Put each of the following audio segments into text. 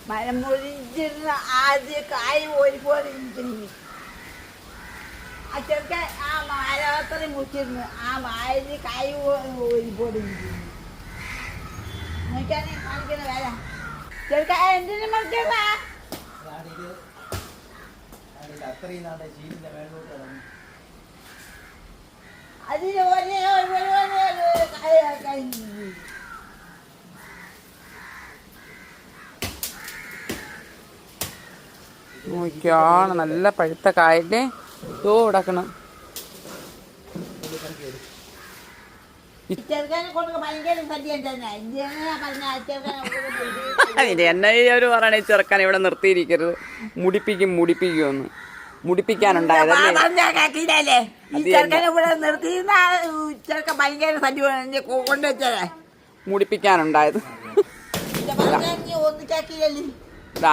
മരം മുറിച്ചിരുന്ന ആദ്യ കായ് ഒരുപോലെ ഇരിക്കുന്നു. ആ ചെറുക്കൻ ആ മരത്തിൽ മുറിച്ചിരുന്നു. ആ മരത്തിൽ കായ് ഒരുപോലെ ഇരിക്കുന്നു. നോക്കാനെ കാണിക്കുന്ന വേല ചെറുക്കൻ എന്തിനു മറിച്ചല്ല അതിന് നോക്കിയാണ് നല്ല പഴുത്ത കായല്ലേ ഇതോ കിടക്കണം. എന്നെ ഒരു പറയണ ചെറുക്കാൻ ഇവിടെ നിർത്തിയിരിക്കരുത്, മുടിപ്പിക്കുമെന്ന്. മുടിപ്പിക്കാനുണ്ടായതല്ലേ മുടിപ്പിക്കാനുണ്ടായത്.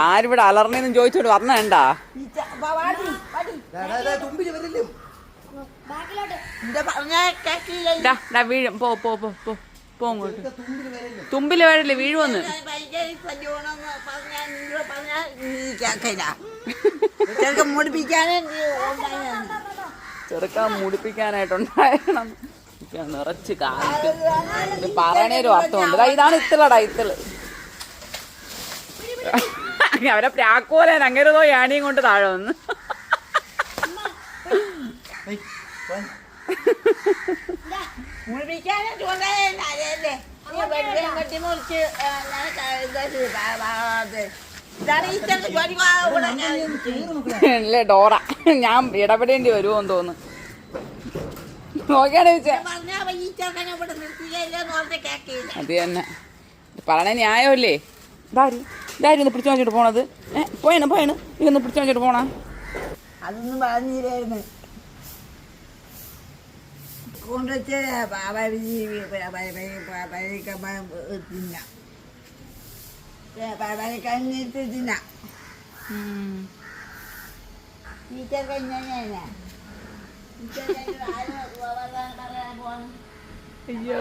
ആരിവിടെ അലർന്നെന്നും ചോദിച്ചോട്ട് പറഞ്ഞേണ്ടാ. വീഴും പോങ്ങോട്ട്. തുമ്പില് വഴില്ലേ വീഴുവന്ന്. ചെറുക്കാൻ മുടിപ്പിക്കാനായിട്ടുണ്ടായിരുന്നു. നിറച്ച് കാണിക്കും. പറയണേരും അർത്ഥമുണ്ട്. ഇതാണ് ഇത്തിളടാ ഇത്തിള്. അവരെ പ്രാക്കോലൻ അങ്ങനതോ യാണിയും കൊണ്ട് താഴെ വന്ന്. അല്ലേ ഡോറ, ഞാൻ ഇടപെടേണ്ടി വരുമോന്ന് തോന്നുന്നു. നോക്കിയാണ് ചോദിച്ചേ. അത് തന്നെ പറയണ ന്യായമല്ലേ. ഇതാരും ഒന്ന് പിടിച്ചു വാങ്ങിച്ചിട്ട് പോണത്. പോയണ് ഇതൊന്ന് പിടിച്ചു വാങ്ങിച്ചിട്ട് പോണ. അതൊന്നും പറഞ്ഞില്ലായിരുന്നു. കൊണ്ടുവച്ച് തിന്ന ടീച്ചർ കഴിഞ്ഞ അയ്യോ